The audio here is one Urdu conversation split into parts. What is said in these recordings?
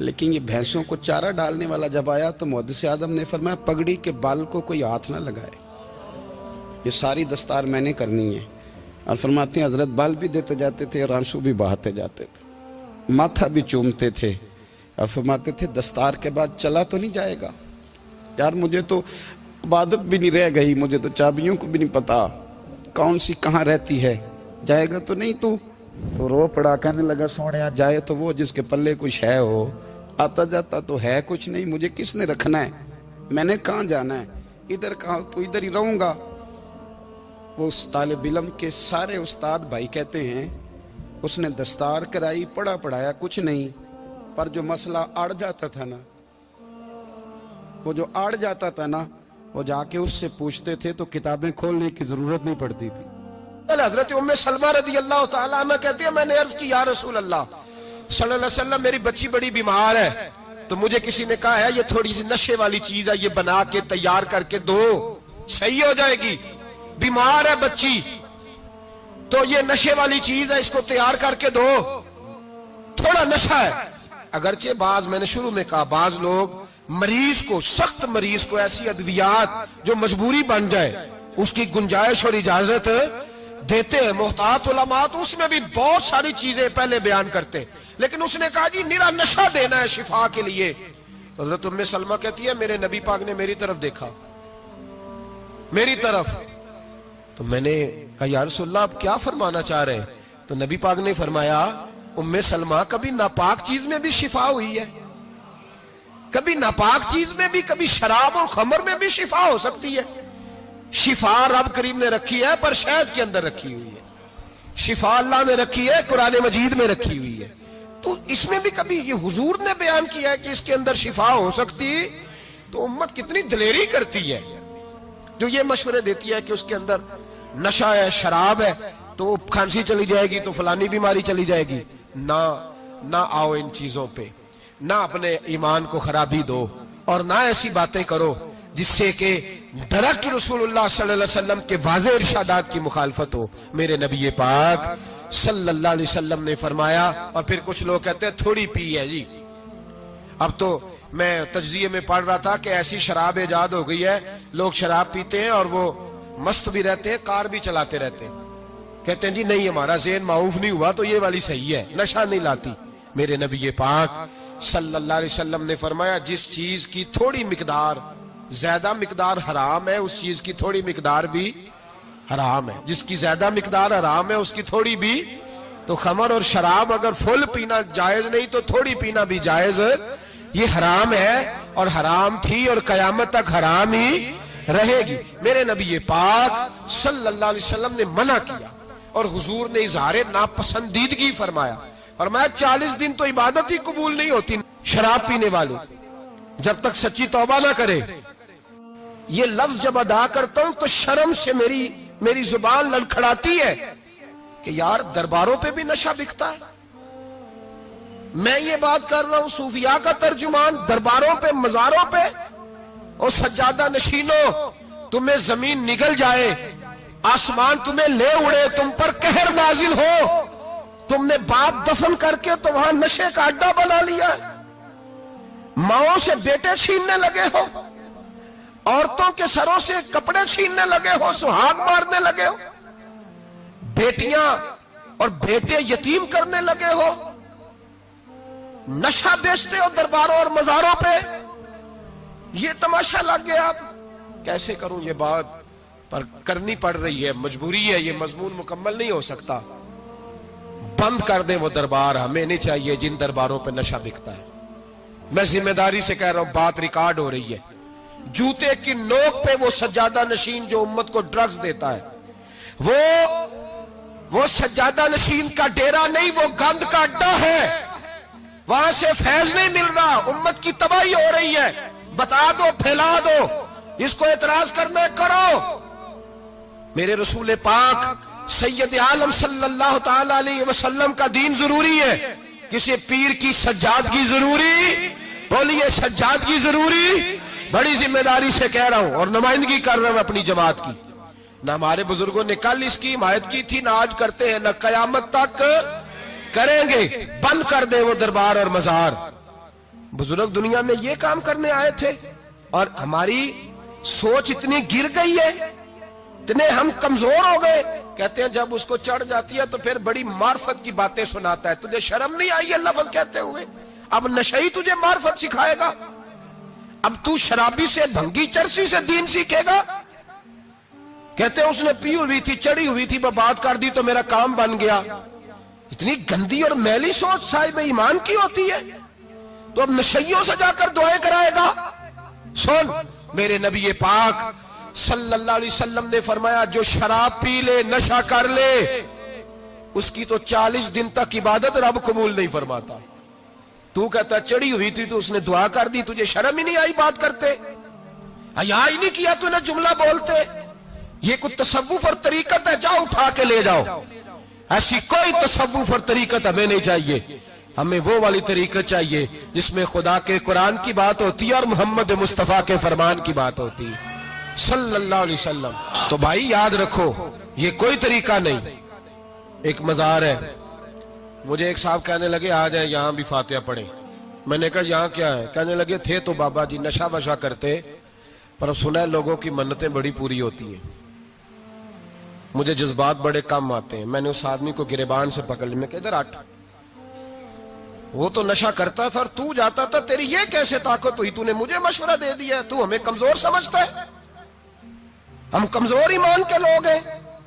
لیکن یہ بھینسوں کو چارہ ڈالنے والا جب آیا تو محدث اعظم نے فرمایا پگڑی کے بال کو کوئی ہاتھ نہ لگائے, یہ ساری دستار میں نے کرنی ہے. اور فرماتے ہیں حضرت بال بھی دیتے جاتے تھے اور آنسو بھی بہاتے جاتے تھے, ماتھا بھی چومتے تھے اور فرماتے تھے دستار کے بعد چلا تو نہیں جائے گا یار, مجھے تو عبادت بھی نہیں رہ گئی, مجھے تو چابیوں کو بھی نہیں پتا کون سی کہاں رہتی ہے, جائے گا تو نہیں تو رو پڑا, کہنے لگا سونے جائے تو وہ جس کے پلے کچھ ہے ہو, آتا جاتا تو ہے کچھ نہیں, مجھے کس نے رکھنا ہے, میں نے کہاں جانا ہے, ادھر کہاں تو ادھر ہی رہوں گا. وہ اس طالب علم کے سارے استاد بھائی کہتے ہیں اس نے دستار کرائی, پڑھا پڑھایا کچھ نہیں, پر جو مسئلہ اڑ جاتا تھا نا, وہ جو اڑ جاتا تھا نا, وہ جا کے اس سے پوچھتے تھے تو کتابیں کھولنے کی ضرورت نہیں پڑتی تھی. حضرت ام سلمہ رضی اللہ تعالیٰ عنہ کہتی ہے میں نے عرض کی یا رسول اللہ صلی اللہ علیہ وسلم میری بچی بڑی بیمار ہے, تو مجھے کسی نے کہا ہے یہ تھوڑی سی نشے والی چیز ہے, یہ بنا کے تیار کر کے دو صحیح ہو جائے گی, بیمار ہے بچی تو یہ نشے والی چیز ہے, اس کو تیار کر کے دو, تھوڑا نشہ ہے. اگرچہ بعض, میں نے شروع میں کہا, بعض لوگ مریض کو, سخت مریض کو ایسی ادویات جو مجبوری بن جائے اس کی گنجائش اور اجازت دیتے ہیں. محتاط علماء تو اس میں بھی بہت ساری چیزیں پہلے بیان کرتے, لیکن اس نے کہا جی نرا نشہ دینا ہے شفا کے لیے. حضرت ام سلمہ کہتی ہے میرے نبی پاک نے میری طرف دیکھا, میری طرف, تو میں نے کہا یا رسول اللہ آپ کیا فرمانا چاہ رہے ہیں؟ تو نبی پاک نے فرمایا ام سلمہ کبھی ناپاک چیز میں بھی شفا ہوئی ہے, کبھی ناپاک چیز میں بھی, کبھی شراب اور خمر میں بھی شفا ہو سکتی ہے. شفا رب کریم نے رکھی ہے پر شہد کے اندر رکھی ہوئی ہے, شفا اللہ نے رکھی ہے قرآن مجید میں رکھی ہوئی ہے, تو اس میں بھی کبھی یہ حضور نے بیان کیا ہے کہ اس کے اندر شفا ہو سکتی, تو امت کتنی دلیری کرتی ہے جو یہ مشورے دیتی ہے کہ اس کے اندر نشہ ہے, شراب ہے, تو کھانسی چلی جائے گی تو فلانی بیماری چلی جائے گی. نہ آؤ ان چیزوں پہ, نہ اپنے ایمان کو خرابی دو, اور نہ ایسی باتیں کرو جس سے کہ ڈائریکٹ رسول اللہ صلی اللہ علیہ وسلم کے واضح ارشادات کی مخالفت ہو. میرے نبی پاک صلی اللہ علیہ وسلم نے فرمایا, اور پھر کچھ لوگ کہتے ہیں تھوڑی پی ہے جی. اب تو میں تجزیے میں پڑھ رہا تھا کہ ایسی شراب ایجاد ہو گئی ہے, لوگ شراب پیتے ہیں اور وہ مست بھی رہتے ہیں, کار بھی چلاتے رہتے ہیں, کہتے ہیں جی نہیں ہمارا ذہن معاف نہیں ہوا تو یہ والی صحیح ہے, نشہ نہیں لاتی. میرے نبی پاک صلی اللہ علیہ وسلم نے فرمایا جس چیز کی تھوڑی مقدار, زیادہ مقدار حرام ہے اس چیز کی تھوڑی مقدار بھی حرام ہے, جس کی زیادہ مقدار حرام ہے اس کی تھوڑی بھی. تو خمر اور شراب اگر فل پینا جائز نہیں تو تھوڑی پینا بھی جائز, یہ حرام ہے اور حرام تھی اور قیامت تک حرام ہی رہے گی. میرے نبی پاک صلی اللہ علیہ وسلم نے منع کیا اور حضور نے اظہار ناپسندیدگی فرمایا, فرمایا 40 دن تو عبادت ہی قبول نہیں ہوتی شراب پینے والے جب تک سچی توبہ نہ کرے. یہ لفظ جب ادا کرتا ہوں تو شرم سے میری زبان لڑکھڑاتی ہے کہ یار درباروں پہ بھی نشہ بکتا ہے. میں یہ بات کر رہا ہوں صوفیاء کا ترجمان, درباروں پہ, مزاروں پہ, اور سجادہ نشینوں تمہیں زمین نگل جائے, آسمان تمہیں لے اڑے, تم پر قہر نازل ہو, تم نے باپ دفن کر کے تو وہاں نشے کا اڈا بنا لیا, ماؤں سے بیٹے چھیننے لگے ہو, عورتوں کے سروں سے کپڑے چھیننے لگے ہو, سہاگ مارنے لگے ہو, بیٹیاں اور بیٹے یتیم کرنے لگے ہو, نشہ بیچتے ہو درباروں اور مزاروں پہ. یہ تماشا لگ گیا. آپ کیسے کروں یہ بات, پر کرنی پڑ رہی ہے, مجبوری ہے, یہ مضمون مکمل نہیں ہو سکتا. بند کر دیں وہ دربار, ہمیں نہیں چاہیے جن درباروں پہ نشہ بکتا ہے. میں ذمہ داری سے کہہ رہا ہوں, بات ریکارڈ ہو رہی ہے. جوتے کی نوک پہ وہ سجادہ نشین جو امت کو ڈرگز دیتا ہے, وہ سجادہ نشین کا ڈیرا نہیں, وہ گند کا اڈا ہے, وہاں سے فیض نہیں مل رہا, امت کی تباہی ہو رہی ہے. بتا دو, پھیلا دو, اس کو اعتراض کرنا ہے کرو. میرے رسول پاک سید عالم صلی اللہ تعالی علیہ وسلم کا دین ضروری ہے, کسی پیر کی سجادگی ضروری, بولیے سجادگی ضروری. بڑی ذمہ داری سے کہہ رہا ہوں اور نمائندگی کر رہا ہوں اپنی جماعت کی. نہ ہمارے بزرگوں نے کل اس کی حمایت کی تھی، نہ آج کرتے ہیں، نہ قیامت تک کریں گے۔ بند کر دیں وہ دربار اور مزار۔ بزرگ دنیا میں یہ کام کرنے آئے تھے، اور ہماری سوچ اتنی گر گئی ہے، اتنے ہم کمزور ہو گئے۔ کہتے ہیں جب اس کو چڑھ جاتی ہے تو پھر بڑی معرفت کی باتیں سناتا ہے۔ تجھے شرم نہیں آئی ہے لفظ کہتے ہوئے؟ اب نشئی تجھے معرفت سکھائے گا؟ اب تو شرابی سے، بھنگی چرسی سے دین سیکھے گا؟ کہتے ہیں اس نے پی ہوئی تھی، چڑھی ہوئی تھی، بات کر دی تو میرا کام بن گیا۔ اتنی گندی اور میلی سوچ صاحب ایمان کی ہوتی ہے، تو اب نشیوں سے جا کر دعائیں کرائے گا؟ سن، میرے نبی پاک صلی اللہ علیہ وسلم نے فرمایا جو شراب پی لے، نشہ کر لے، اس کی تو 40 دن تک عبادت رب قبول نہیں فرماتا۔ تو کہتا چڑھی ہوئی تھی تو اس نے دعا کر دی، تجھے شرم ہی نہیں آئی بات کرتے؟ حیا ہی نہیں کیا تو نے جملہ بولتے؟ یہ کوئی تصوف اور طریقت ہے؟ جاؤ اٹھا کے لے جاؤ۔ ایسی کوئی تصوف اور طریقت ہمیں نہیں چاہیے، ہمیں وہ والی طریقت چاہیے جس میں خدا کے قرآن کی بات ہوتی ہے اور محمد مصطفیٰ کے فرمان کی بات ہوتی ہے صلی اللہ علیہ وسلم۔ تو بھائی یاد رکھو، یہ کوئی طریقہ نہیں۔ ایک مزار ہے، مجھے ایک صاحب کہنے لگے آ جائیں یہاں بھی فاتحہ پڑھیں۔ میں نے کہا یہاں کیا ہے؟ کہنے لگے تھے تو بابا جی نشہ بشا کرتے، پر اب سنا ہے لوگوں کی منتیں بڑی پوری ہوتی ہیں۔ مجھے جذبات بڑے کم آتے ہیں۔ میں نے اس آدمی کو گریبان سے پکڑ لیا، میں کہ ادھر ہٹ، وہ تو نشہ کرتا تھا اور تو جاتا تھا، تیری یہ کیسے طاقت ہوئی؟ تو نے مجھے مشورہ دے دیا، تو ہمیں کمزور سمجھتا ہے؟ ہم کمزور ایمان کے لوگ ہیں،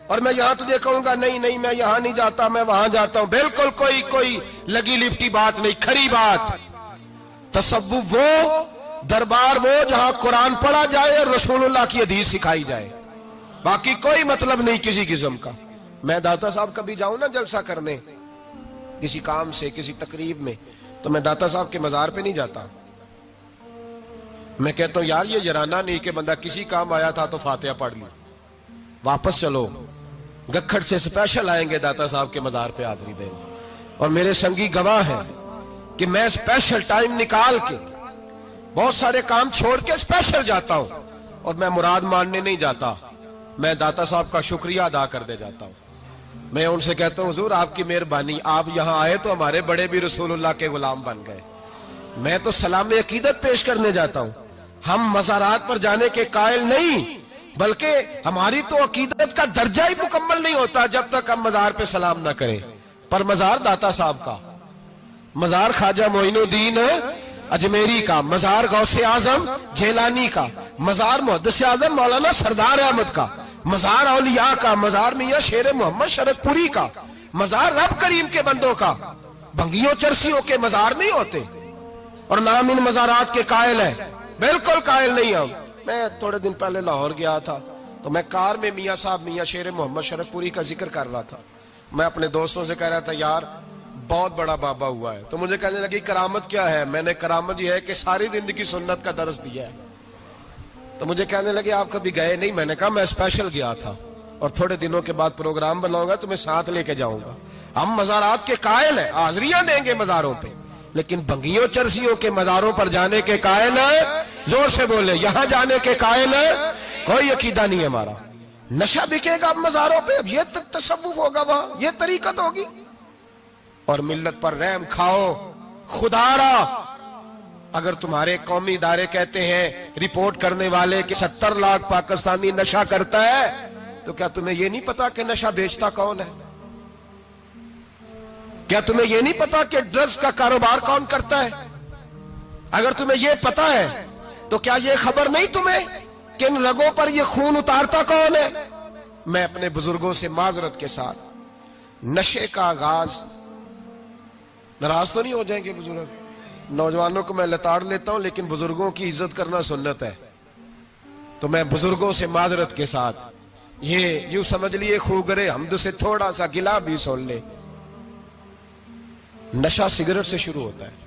اور میں یہاں تجھے کہوں گا نہیں نہیں میں یہاں نہیں جاتا، میں وہاں جاتا ہوں۔ بالکل کوئی لگی لپٹی بات نہیں، کھری بات۔ تصوف وہ، دربار وہ جہاں قرآن پڑھا جائے اور رسول اللہ کی حدیث سکھائی جائے، باقی کوئی مطلب نہیں کسی قسم کا۔ میں داتا صاحب کبھی جاؤں نا جلسہ کرنے کسی کام سے، کسی تقریب میں، تو میں داتا صاحب کے مزار پہ نہیں جاتا۔ میں کہتا ہوں یار یہ جرانہ نہیں کہ بندہ کسی کام آیا تھا تو فاتحہ پڑھ لی، واپس چلو، گکھڑ سے سپیشل آئیں گے داتا صاحب کے مزار پہ حاضری دیں۔ اور میرے سنگی گواہ ہیں کہ میں سپیشل ٹائم نکال کے بہت سارے کام چھوڑ کے سپیشل جاتا ہوں، اور میں مراد ماننے نہیں جاتا، میں داتا صاحب کا شکریہ ادا کر دے جاتا ہوں۔ میں ان سے کہتا ہوں حضور آپ کی مہربانی، آپ یہاں آئے تو ہمارے بڑے بھی رسول اللہ کے غلام بن گئے۔ میں تو سلام عقیدت پیش کرنے جاتا ہوں، ہم مزارات پر جانے کے قائل نہیں، بلکہ ہماری تو عقیدت کا درجہ ہی مکمل نہیں ہوتا جب تک ہم مزار پہ سلام نہ کریں۔ پر مزار داتا صاحب کا، مزار خواجہ معین الدین اجمیری کا، مزار غوث اعظم جیلانی کا، مزار محدث اعظم مولانا سردار احمد کا، مزار اولیاء کا، مزار میاں شیر محمد شرک پوری کا، مزار رب کریم کے بندوں کا۔ بھنگیوں چرسیوں کے مزار نہیں ہوتے، اور نام ان مزارات کے قائل ہیں، بالکل قائل نہیں ہم۔ میں تھوڑے دن پہلے لاہور گیا تھا، تو میں کار میں میاں صاحب میاں شیر محمد شرک پوری کا ذکر کر رہا تھا۔ میں اپنے دوستوں سے کہہ رہا تھا یار بہت بڑا بابا ہوا ہے، تو مجھے کہنے لگی کرامت کیا ہے؟ میں نے کرامت یہ ہے کہ ساری زندگی سنت کا درس دیا ہے۔ تو مجھے کہنے لگے آپ کبھی گئے نہیں؟ میں نے کہا میں اسپیشل گیا تھا، اور تھوڑے دنوں کے بعد پروگرام بناؤں گا تو میں ساتھ لے کے جاؤں گا۔ ہم مزارات کے قائل ہیں، حاضریاں دیں گے مزاروں پہ، لیکن بھنگیوں چرسیوں کے مزاروں پر جانے کے قائل ہیں؟ زور سے بولے، یہاں جانے کے قائل ہیں؟ کوئی عقیدہ نہیں ہے ہمارا۔ نشہ بکے گا اب مزاروں پہ، اب یہ تصوف ہوگا وہاں، یہ طریقت ہوگی۔ اور ملت پر رحم کھاؤ خدا را۔ اگر تمہارے قومی ادارے کہتے ہیں رپورٹ کرنے والے کہ 70 لاکھ پاکستانی نشہ کرتا ہے، تو کیا تمہیں یہ نہیں پتا کہ نشہ بیچتا کون ہے؟ کیا تمہیں یہ نہیں پتا کہ ڈرگز کا کاروبار کون کرتا ہے؟ اگر تمہیں یہ پتا ہے تو کیا یہ خبر نہیں تمہیں کہ ان رگوں پر یہ خون اتارتا کون ہے؟ میں اپنے بزرگوں سے معذرت کے ساتھ، نشے کا آغاز، ناراض تو نہیں ہو جائیں گے بزرگ؟ نوجوانوں کو میں لتاڑ لیتا ہوں، لیکن بزرگوں کی عزت کرنا سنت ہے، تو میں بزرگوں سے معذرت کے ساتھ، یہ یوں سمجھ لیے خوگرے حمد سے تھوڑا سا گلا بھی سن لے۔ نشہ سگریٹ سے شروع ہوتا ہے،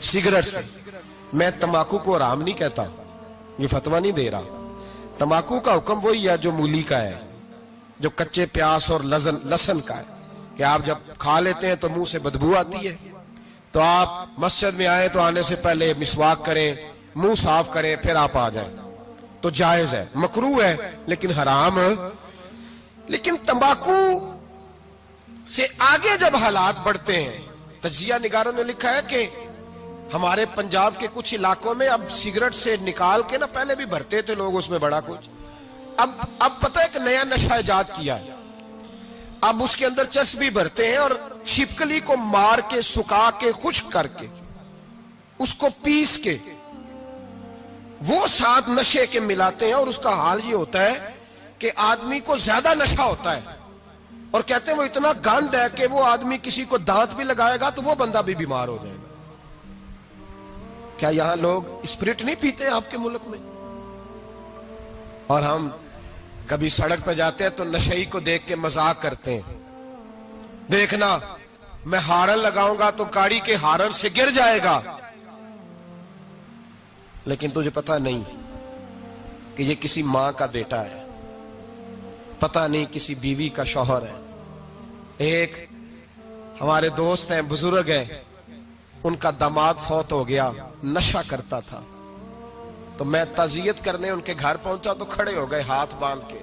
سگریٹ سے۔ میں تمباکو کو حرام نہیں کہتا، یہ فتویٰ نہیں دے رہا۔ تمباکو کا حکم وہی ہے جو مولی کا ہے، جو کچے پیاز اور لہسن کا ہے، کہ آپ جب کھا لیتے ہیں تو منہ سے بدبو آتی ہے، تو آپ مسجد میں آئیں تو آنے سے پہلے مسواک کریں، منہ صاف کریں، پھر آپ آ جائیں۔ تو جائز ہے، مکروہ ہے لیکن حرام. لیکن تمباکو سے آگے جب حالات بڑھتے ہیں، تجزیہ نگاروں نے لکھا ہے کہ ہمارے پنجاب کے کچھ علاقوں میں اب سگریٹ سے نکال کے نا، پہلے بھی بھرتے تھے لوگ اس میں بڑا کچھ، اب پتہ ہے کہ نیا نشہ ایجاد کیا ہے. اب اس کے اندر چرس بھی بھرتے ہیں اور چھپکلی کو مار کے سکھا کے خشک کر کے اس کو پیس کے وہ ساتھ نشے کے ملاتے ہیں، اور اس کا حال یہ ہوتا ہے کہ آدمی کو زیادہ نشہ ہوتا ہے، اور کہتے ہیں وہ اتنا گند ہے کہ وہ آدمی کسی کو دانت بھی لگائے گا تو وہ بندہ بھی بیمار ہو جائے گا. کیا یہاں لوگ اسپرٹ نہیں پیتے آپ کے ملک میں؟ اور ہم کبھی سڑک پہ جاتے ہیں تو نشئی کو دیکھ کے مذاق کرتے ہیں، دیکھنا میں ہارن لگاؤں گا تو گاڑی کے ہارن سے گر جائے گا. لیکن تجھے پتا نہیں کہ یہ کسی ماں کا بیٹا ہے، پتا نہیں کسی بیوی کا شوہر ہے. ایک ہمارے دوست ہیں، بزرگ ہیں، ان کا داماد فوت ہو گیا، نشہ کرتا تھا. تو میں تعزیت کرنے ان کے گھر پہنچا تو کھڑے ہو گئے ہاتھ باندھ کے،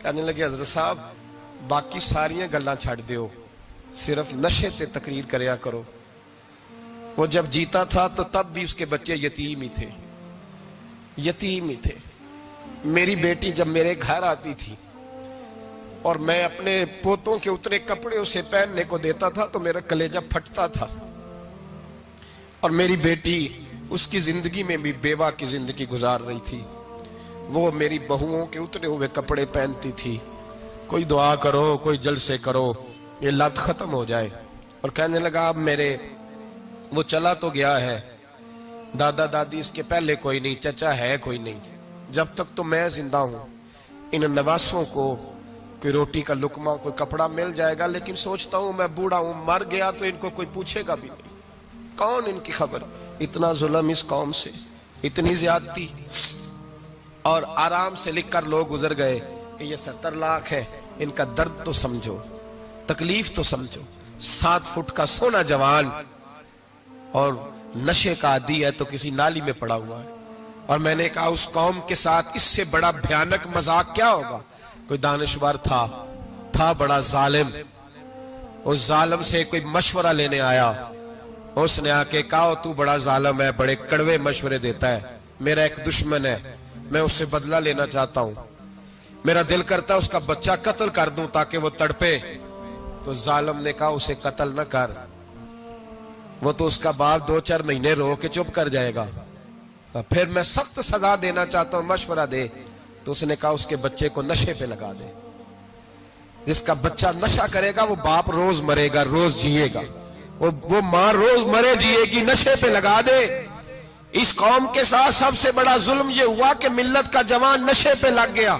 کہنے لگے حضرت صاحب باقی ساریاں گلاں چھڑ دیو، صرف نشے تے تقریر کریا کرو. وہ جب جیتا تھا تو تب بھی اس کے بچے یتیم ہی تھے، یتیم ہی تھے. میری بیٹی جب میرے گھر آتی تھی اور میں اپنے پوتوں کے اتنے کپڑے اسے پہننے کو دیتا تھا تو میرا کلیجہ پھٹتا تھا. اور میری بیٹی اس کی زندگی میں بھی بیوہ کی زندگی گزار رہی تھی، وہ میری بہوؤں کے اترے ہوئے کپڑے پہنتی تھی. کوئی دعا کرو، کوئی جلسے کرو، یہ لت ختم ہو جائے. اور کہنے لگا اب میرے وہ چلا تو گیا ہے، دادا دادی اس کے پہلے کوئی نہیں، چچا ہے کوئی نہیں، جب تک تو میں زندہ ہوں ان نواسوں کو کوئی روٹی کا لقمہ، کوئی کپڑا مل جائے گا. لیکن سوچتا ہوں میں بوڑھا ہوں، مر گیا تو ان کو کوئی پوچھے گا بھی نہیں، کون ان کی خبر. اتنا ظلم اس قوم سے، اتنی زیادتی. اور آرام سے لکھ کر لوگ گزر گئے کہ یہ 70 لاکھ ہے، ان کا درد تو سمجھو، تکلیف تو سمجھو. 7 فٹ کا سونا جوان اور نشے کا عادی ہے تو کسی نالی میں پڑا ہوا ہے. اور میں نے کہا اس قوم کے ساتھ اس سے بڑا بھیانک مذاق کیا ہوگا. کوئی دانشور تھا بڑا ظالم، اس ظالم سے کوئی مشورہ لینے آیا، اس نے آ کے کہا تو بڑا ظالم ہے، بڑے کڑوے مشورے دیتا ہے، میرا ایک دشمن ہے، میں اس سے بدلہ لینا چاہتا ہوں، میرا دل کرتا ہے اس کا بچہ قتل کر دوں تاکہ وہ تڑپے. تو ظالم نے کہا اسے قتل نہ کر، وہ تو اس کا باپ 2-4 مہینے رو کے چپ کر جائے گا. پھر میں سخت سزا دینا چاہتا ہوں، مشورہ دے. تو اس نے کہا اس کے بچے کو نشے پہ لگا دے. جس کا بچہ نشہ کرے گا وہ باپ روز مرے گا، روز جیے گا، وہ ماں روز مرے جیے گی، نشے پہ لگا دے. اس قوم کے ساتھ سب سے بڑا ظلم یہ ہوا کہ ملت کا جوان نشے پہ لگ گیا،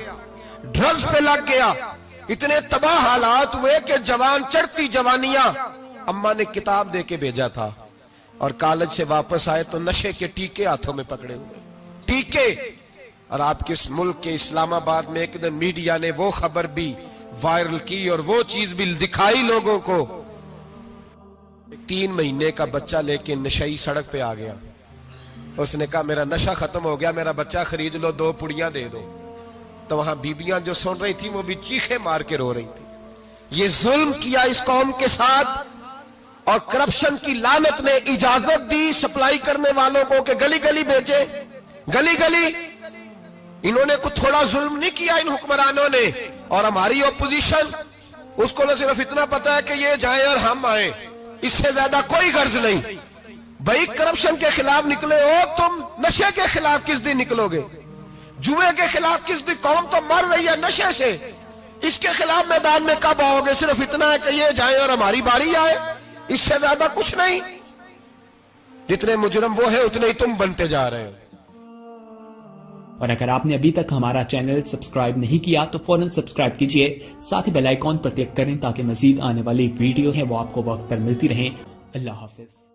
ڈرگز پہ لگ گیا. اتنے تباہ حالات ہوئے کہ جوان چڑھتی جوانیاں، اماں نے کتاب دے کے بھیجا تھا اور کالج سے واپس آئے تو نشے کے ٹیکے ہاتھوں میں پکڑے ہوئے، ٹیکے. اور آپ کے اس ملک کے اسلام آباد میں ایک دن میڈیا نے وہ خبر بھی وائرل کی اور وہ چیز بھی دکھائی لوگوں کو. 3 مہینے کا بچہ لے کے نشئی سڑک پہ آ گیا. اس نے کہا میرا نشہ ختم ہو گیا، میرا بچہ خرید لو، 2 پڑیاں دے دو. تو وہاں بیبیاں جو سن رہی تھی وہ بھی چیخے مار کے رو رہی تھی. یہ ظلم کیا اس قوم کے ساتھ، اور کرپشن کی لعنت نے اجازت دی سپلائی کرنے والوں کو کہ گلی گلی بیچے، گلی گلی. انہوں نے کچھ تھوڑا ظلم نہیں کیا ان حکمرانوں نے. اور ہماری اپوزیشن، اس کو نہ صرف اتنا پتا ہے کہ یہ جائیں اور ہم آئیں، اس سے زیادہ کوئی غرض نہیں. بھائی کرپشن کے خلاف نکلے ہو تم، نشے کے خلاف کس دن نکلو گے؟ جوئے کے خلاف کس دن؟ قوم تو مر رہی ہے نشے سے، اس کے خلاف میدان میں کب آؤ گے؟ صرف اتنا ہے کہ یہ جائیں اور ہماری باری آئے، اس سے زیادہ کچھ نہیں. جتنے مجرم وہ ہیں اتنے ہی تم بنتے جا رہے ہو. اور اگر آپ نے ابھی تک ہمارا چینل سبسکرائب نہیں کیا تو فوراً سبسکرائب کیجئے، ساتھ ہی بیل آئیکن پر کلک کریں تاکہ مزید آنے والی ویڈیو ہے وہ آپ کو وقت پر ملتی رہیں. اللہ حافظ.